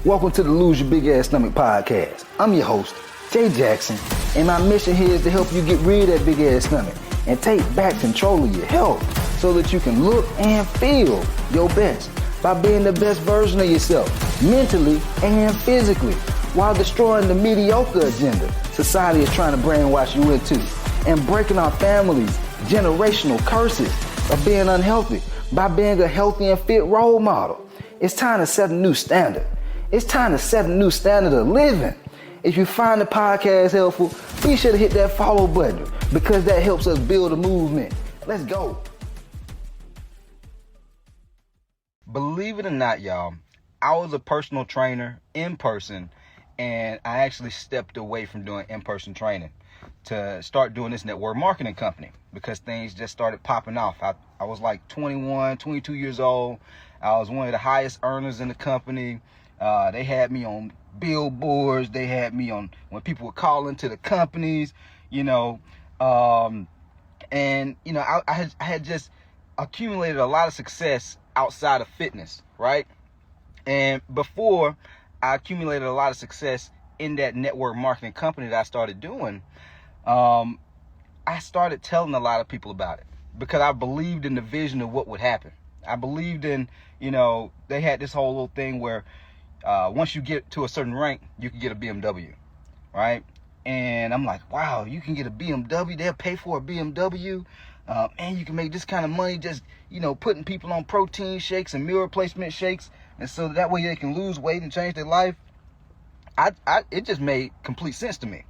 Welcome to the Lose Your Big Ass Stomach podcast. I'm your host, Jay Jackson, and my mission here is to help you get rid of that big ass stomach and take back control of your health so that you can look and feel your best by being the best version of yourself, mentally and physically, while destroying the mediocre agenda society is trying to brainwash you into, and breaking our families' generational curses of being unhealthy by being a healthy and fit role model. It's time to set a new standard. It's time to set a new standard of living. If you find the podcast helpful, be sure to hit that follow button because that helps us build a movement. Let's go. Believe it or not, y'all, I was a personal trainer in person, and I actually stepped away from doing in-person training to start doing this network marketing company because things just started popping off. I was like 21, 22 years old. I was one of the highest earners in the company. They had me on billboards. They had me on when people were calling to the companies, and I had just accumulated a lot of success outside of fitness, right? And before I accumulated a lot of success in that network marketing company that I started doing, I started telling a lot of people about it because I believed in the vision of what would happen. I believed in, they had this whole little thing where once you get to a certain rank, you can get a BMW, right? And I'm like, wow, you can get a BMW. They'll pay for a BMW. And you can make this kind of money just, putting people on protein shakes and meal replacement shakes. And so that way they can lose weight and change their life. It just made complete sense to me.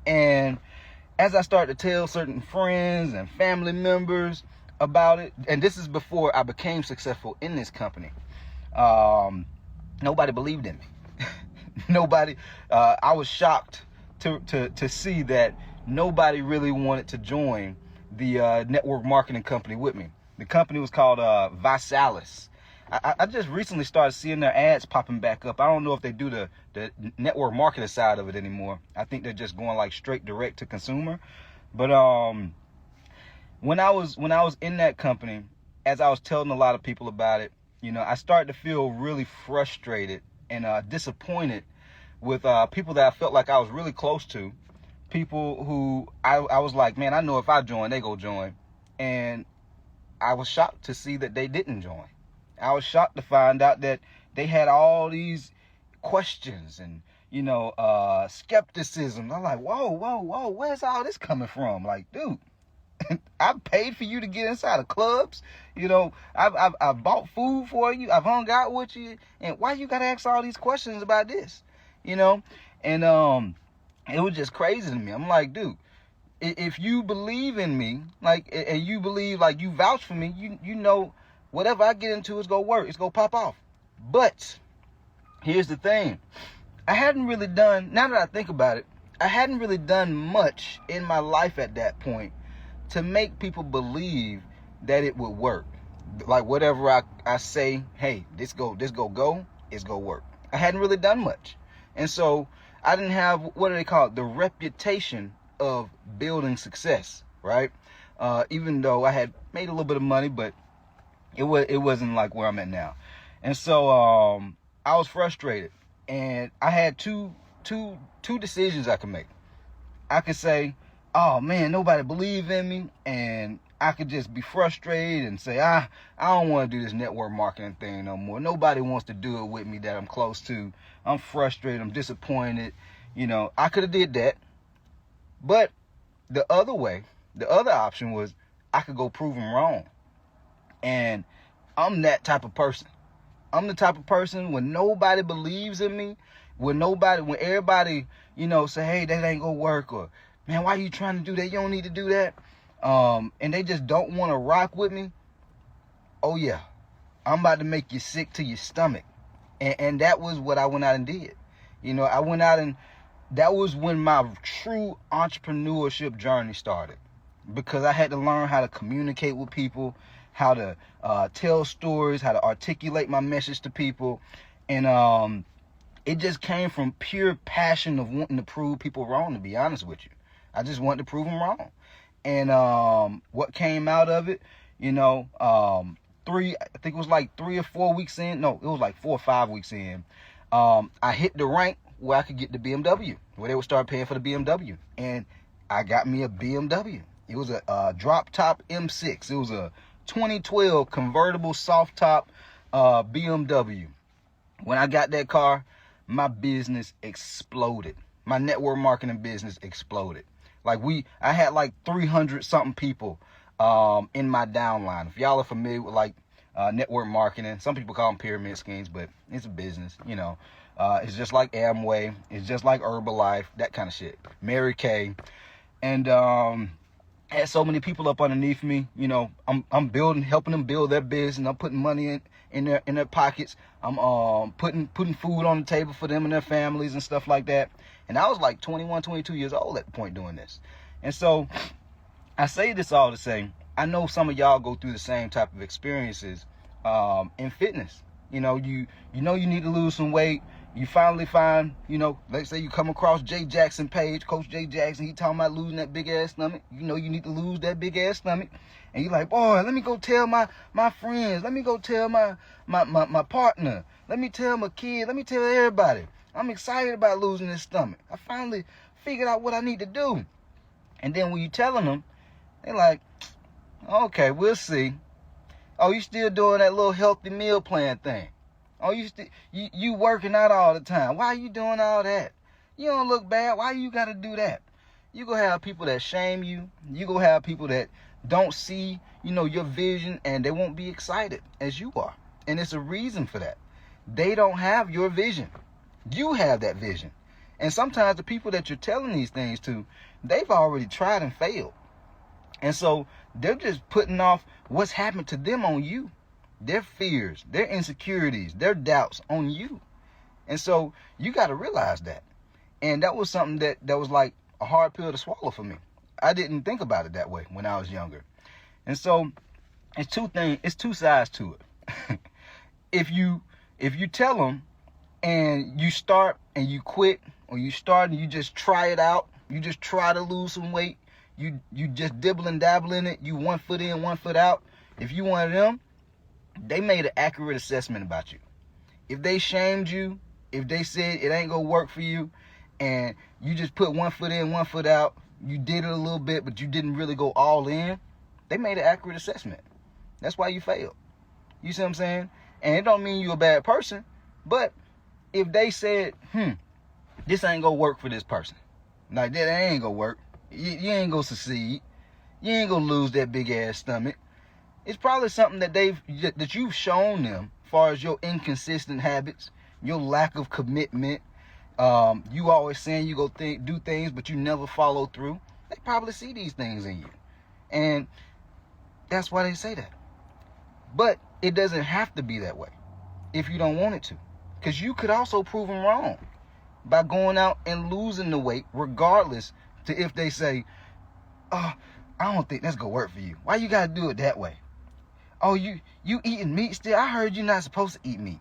And as I started to tell certain friends and family members about it, and this is before I became successful in this company, nobody believed in me. Nobody. I was shocked to see that nobody really wanted to join the network marketing company with me. The company was called Visalis. I just recently started seeing their ads popping back up. I don't know if they do the network marketing side of it anymore. I think they're just going like straight direct to consumer. But when I was in that company, as I was telling a lot of people about it, I started to feel really frustrated and disappointed with people that I felt like I was really close to. People who I was like, man, I know if I join, they go join. And I was shocked to see that they didn't join. I was shocked to find out that they had all these questions and, skepticism. I'm like, whoa, where's all this coming from? Like, dude, I paid for you to get inside of clubs. I've bought food for you. I've hung out with you. And why you got to ask all these questions about this? And it was just crazy to me. I'm like, dude, if you believe in me, like, and you believe, like, you vouch for me, whatever I get into is going to work. It's going to pop off. But here's the thing. Now that I think about it, I hadn't really done much in my life at that point to make people believe that it would work. Like, whatever I say, hey, this go, it's going to work. I hadn't really done much. And so I didn't have, what do they call it? The reputation of building success, right? Even though I had made a little bit of money, but it wasn't like where I'm at now. And so I was frustrated, and I had two decisions I could make. I could say, oh man, nobody believed in me, and I could just be frustrated and say, I don't want to do this network marketing thing no more. Nobody wants to do it with me that I'm close to. I'm frustrated. I'm disappointed. I could have did that. But the other option was I could go prove them wrong. And I'm that type of person. I'm the type of person when nobody believes in me, when everybody, say, hey, that ain't gonna work, or man, why are you trying to do that? You don't need to do that. And they just don't want to rock with me. Oh yeah, I'm about to make you sick to your stomach. And that was what I went out and did. I went out, and that was when my true entrepreneurship journey started, because I had to learn how to communicate with people, how to tell stories, how to articulate my message to people. And it just came from pure passion of wanting to prove people wrong, to be honest with you. I just wanted to prove them wrong. And what came out of it, I think it was like 3 or 4 weeks in. No, it was like 4 or 5 weeks in. I hit the rank where I could get the BMW, where they would start paying for the BMW. And I got me a BMW. It was a drop top M6. It was a 2012 convertible soft top BMW. When I got that car, my business exploded. My network marketing business exploded. I had like 300 something people in my downline. If y'all are familiar with network marketing, some people call them pyramid schemes, but it's a business, you know. It's just like Amway. It's just like Herbalife, that kind of shit. Mary Kay. And had so many people up underneath me. You know, I'm helping them build their business. I'm putting money in their pockets. I'm putting food on the table for them and their families and stuff like that. And I was like 21, 22 years old at the point doing this. And so I say this all to say, I know some of y'all go through the same type of experiences in fitness. You know, you need to lose some weight. You finally find, you know, let's say you come across Jay Jackson page, Coach Jay Jackson, he talking about losing that big ass stomach. You know you need to lose that big ass stomach. And you're like, boy, let me go tell my friends. Let me go tell my partner. Let me tell my kid. Let me tell everybody. I'm excited about losing this stomach. I finally figured out what I need to do. And then when you telling them, they're like, okay, we'll see. Oh, you still doing that little healthy meal plan thing? Oh, you working out all the time. Why are you doing all that? You don't look bad. Why you got to do that? You gonna have people that shame you. You gonna have people that don't see, you know, your vision, and they won't be excited as you are. And it's a reason for that. They don't have your vision. You have that vision. And sometimes the people that you're telling these things to, they've already tried and failed. And so they're just putting off what's happened to them on you. Their fears, their insecurities, their doubts on you. And so you got to realize that. And that was something that was like a hard pill to swallow for me. I didn't think about it that way when I was younger. And so it's two sides to it. If you tell them and you start and you quit, or you start and you just try it out, you just try to lose some weight, you just dibble and dabble in it, you 1 foot in, 1 foot out. If you one of them, they made an accurate assessment about you. If they shamed you, if they said it ain't gonna work for you, and you just put 1 foot in, 1 foot out, you did it a little bit, but you didn't really go all in, they made an accurate assessment. That's why you failed. You see what I'm saying? And it don't mean you're a bad person, but if they said, this ain't gonna work for this person, like that ain't gonna work, you ain't gonna succeed, you ain't gonna lose that big ass stomach, it's probably something that you've shown them as far as your inconsistent habits, your lack of commitment. You always saying you go do things, but you never follow through. They probably see these things in you. And that's why they say that. But it doesn't have to be that way if you don't want it to. Because you could also prove them wrong by going out and losing the weight, regardless to if they say, oh, I don't think that's going to work for you. Why you got to do it that way? Oh, you eating meat still? I heard you're not supposed to eat meat.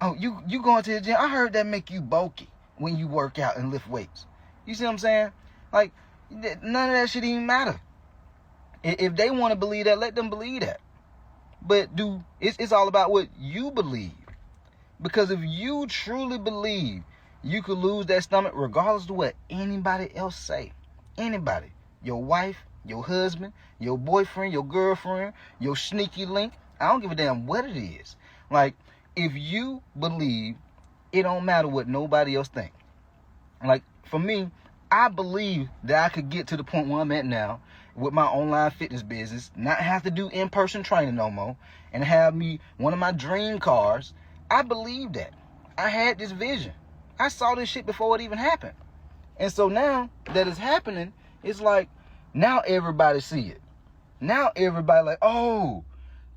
Oh, you going to the gym? I heard that make you bulky when you work out and lift weights. You see what I'm saying? Like, none of that shit even matter. If they want to believe that, let them believe that. But it's all about what you believe. Because if you truly believe you could lose that stomach regardless of what anybody else say, anybody, your wife, your husband, your boyfriend, your girlfriend, your sneaky link, I don't give a damn what it is. Like, if you believe, it don't matter what nobody else think. Like, for me, I believe that I could get to the point where I'm at now with my online fitness business, not have to do in-person training no more, and have me one of my dream cars. I believe that. I had this vision. I saw this shit before it even happened. And so now that it's happening, it's like, now everybody see it. Now everybody like, oh,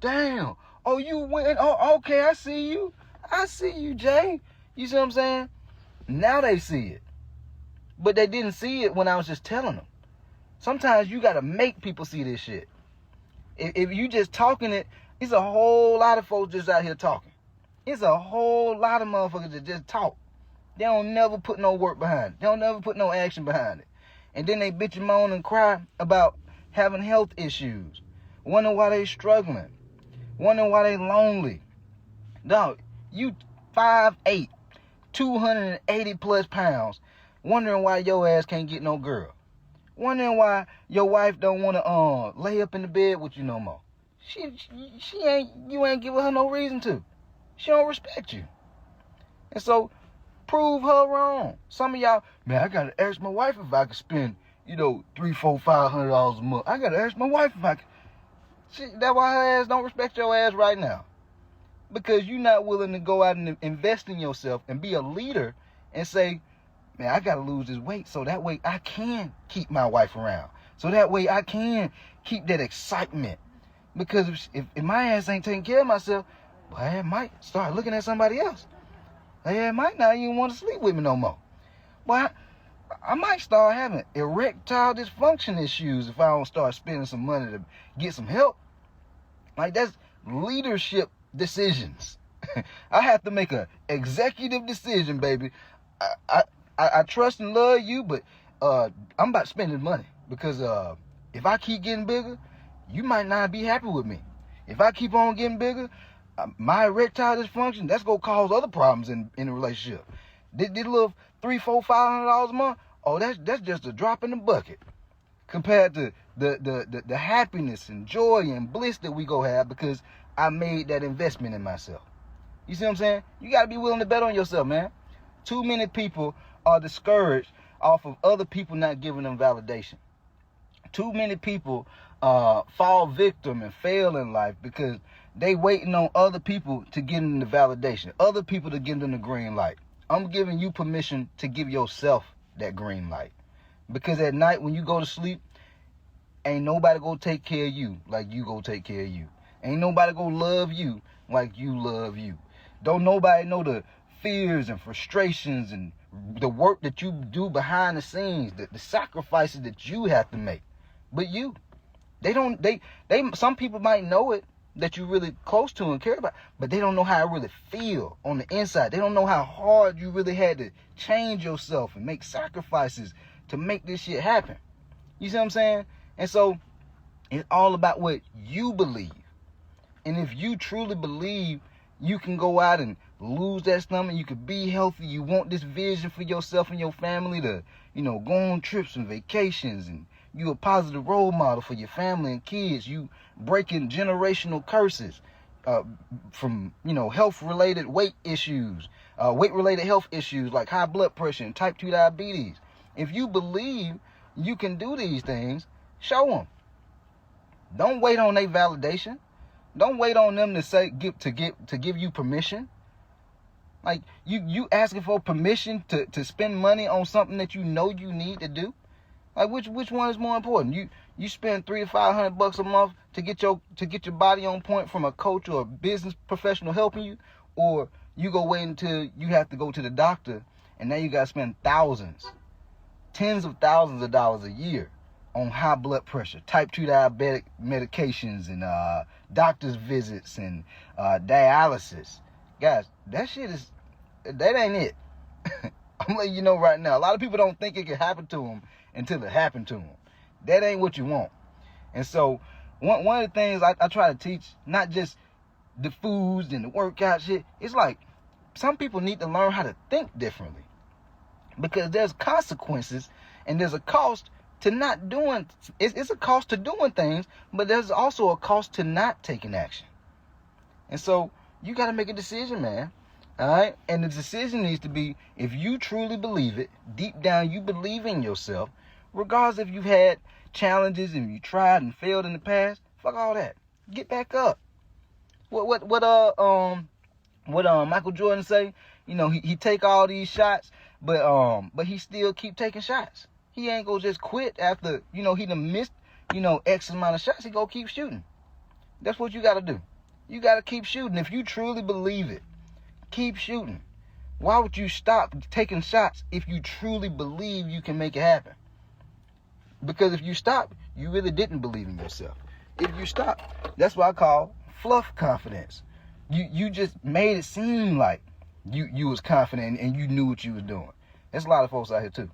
damn. Oh, you went. Oh, okay, I see you. I see you, Jay. You see what I'm saying? Now they see it. But they didn't see it when I was just telling them. Sometimes you got to make people see this shit. If you just talking it, it's a whole lot of folks just out here talking. It's a whole lot of motherfuckers that just talk. They don't never put no work behind it. They don't never put no action behind it. And then they bitch and moan and cry about having health issues. Wondering why they struggling. Wondering why they lonely. Dog, you 5'8". 280 plus pounds, wondering why your ass can't get no girl. Wondering why your wife don't want to lay up in the bed with you no more. You ain't giving her no reason to. She don't respect you. And so prove her wrong. Some of y'all, man, I gotta ask my wife if I can spend, $300, $400, $500 a month. I gotta ask my wife if I can. That's why her ass don't respect your ass right now. Because you're not willing to go out and invest in yourself and be a leader and say, man, I gotta lose this weight so that way I can keep my wife around. So that way I can keep that excitement. Because if my ass ain't taking care of myself, well, I might start looking at somebody else. I might not even want to sleep with me no more. Well, I might start having erectile dysfunction issues if I don't start spending some money to get some help. Like, that's leadership decisions. I have to make a executive decision, baby. I trust and love you, but I'm about spending money. Because if I keep getting bigger, you might not be happy with me. If I keep on getting bigger, my erectile dysfunction, that's going to cause other problems in a relationship. This little $300, $400, $500 a month, oh, that's just a drop in the bucket compared to the happiness and joy and bliss that we go have because I made that investment in myself. You see what I'm saying? You got to be willing to bet on yourself, man. Too many people are discouraged off of other people not giving them validation. Too many people fall victim and fail in life because they waiting on other people to give them the validation, other people to give them the green light. I'm giving you permission to give yourself that green light. Because at night when you go to sleep, ain't nobody gonna take care of you like you go take care of you. Ain't nobody gonna love you like you love you. Don't nobody know the fears and frustrations and the work that you do behind the scenes, the sacrifices that you have to make. But you, some people might know it, that you're really close to and care about, but they don't know how it really feel on the inside. They don't know how hard you really had to change yourself and make sacrifices to make this shit happen. You see what I'm saying? And so it's all about what you believe. And if you truly believe you can go out and lose that stomach, you can be healthy, you want this vision for yourself and your family to, go on trips and vacations, and you a positive role model for your family and kids, you breaking generational curses from, health-related weight issues, weight-related health issues like high blood pressure and type 2 diabetes. If you believe you can do these things, show them. Don't wait on their validation. Don't wait on them to give you permission. Like, you asking for permission to spend money on something that you know you need to do. Like, which one is more important? You spend $300 to $500 a month to get your body on point from a coach or a business professional helping you, or you go wait until you have to go to the doctor and now you got to spend thousands, tens of thousands of dollars a year on high blood pressure, type 2 diabetic medications, and doctor's visits and dialysis. Guys, that ain't it. I'm letting you know right now. A lot of people don't think it can happen to them until it happened to them. That ain't what you want. And so one of the things I try to teach, not just the foods and the workout shit, it's like some people need to learn how to think differently. Because there's consequences and there's a cost to not doing, it's a cost to doing things, but there's also a cost to not taking action. And so you got to make a decision, man. All right? And the decision needs to be, if you truly believe it, deep down you believe in yourself, regardless if you've had challenges and you tried and failed in the past, fuck all that. Get back up. What Michael Jordan say? He take all these shots, but he still keep taking shots. He ain't gonna just quit after, he done missed, X amount of shots. He gonna keep shooting. That's what you gotta do. You gotta keep shooting. If you truly believe it, keep shooting. Why would you stop taking shots if you truly believe you can make it happen? Because if you stop, you really didn't believe in yourself. If you stop, that's what I call fluff confidence. You just made it seem like you was confident and you knew what you was doing. There's a lot of folks out here too.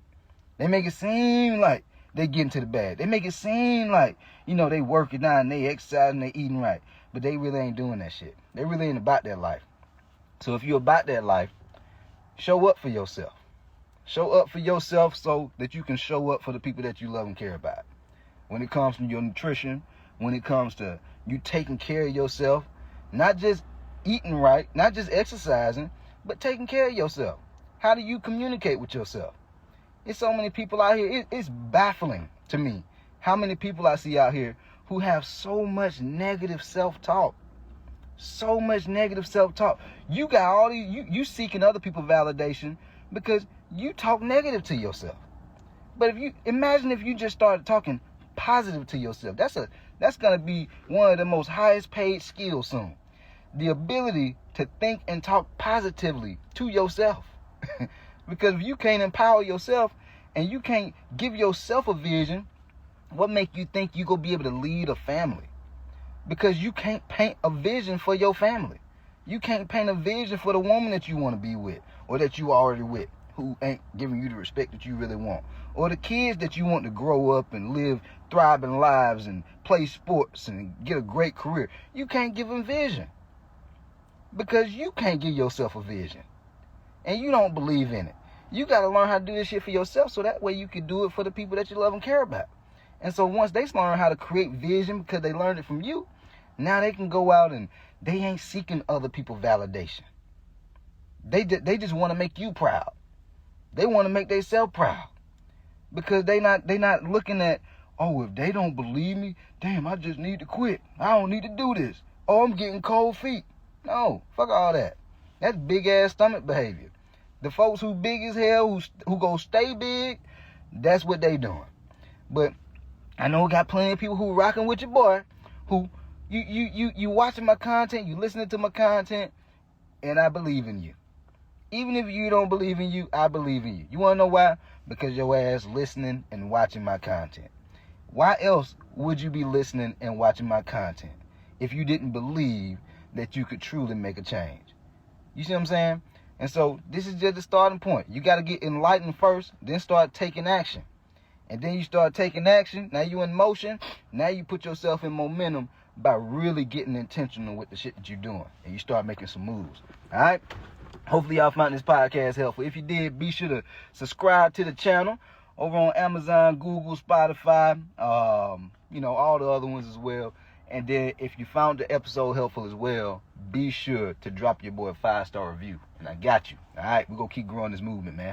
They make it seem like they getting to the bag. They make it seem like, they working out and they exercising, they eating right. But they really ain't doing that shit. They really ain't about that life. So if you're about that life, Show up for yourself. Show up for yourself so that you can show up for the people that you love and care about. When it comes to your nutrition, when it comes to you taking care of yourself, not just eating right, not just exercising, but taking care of yourself. How do you communicate with yourself? There's so many people out here. It's baffling to me how many people I see out here who have so much negative self-talk. So much negative self-talk. You got all these, you seeking other people's validation because you talk negative to yourself. But if you imagine if you just started talking positive to yourself, that's gonna be one of the most highest paid skills soon. The ability to think and talk positively to yourself. Because if you can't empower yourself and you can't give yourself a vision, what make you think you gonna be able to lead a family? Because you can't paint a vision for your family. You can't paint a vision for the woman that you want to be with or that you already with, who ain't giving you the respect that you really want, or the kids that you want to grow up and live thriving lives and play sports and get a great career. You can't give them vision because you can't give yourself a vision and you don't believe in it. You got to learn how to do this shit for yourself so that way you can do it for the people that you love and care about. And so once they learn how to create vision because they learned it from you, now they can go out and they ain't seeking other people's validation. They just want to make you proud. They want to make themselves proud because they not looking at, oh, if they don't believe me, damn, I just need to quit. I don't need to do this. Oh, I'm getting cold feet. No, fuck all that. That's big ass stomach behavior. The folks who big as hell, who go stay big, that's what they doing. But I know we got plenty of people who rocking with your boy, who you watching my content, you listening to my content, and I believe in you. Even if you don't believe in you, I believe in you. You want to know why? Because your ass listening and watching my content. Why else would you be listening and watching my content if you didn't believe that you could truly make a change? You see what I'm saying? And so this is just the starting point. You got to get enlightened first, then start taking action. And then you start taking action. Now you in motion. Now you put yourself in momentum by really getting intentional with the shit that you're doing. And you start making some moves. All right? Hopefully y'all found this podcast helpful. If you did, be sure to subscribe to the channel over on Amazon, Google, Spotify, all the other ones as well. And then if you found the episode helpful as well, be sure to drop your boy a 5-star review. And I got you. All right? We're going to keep growing this movement, man.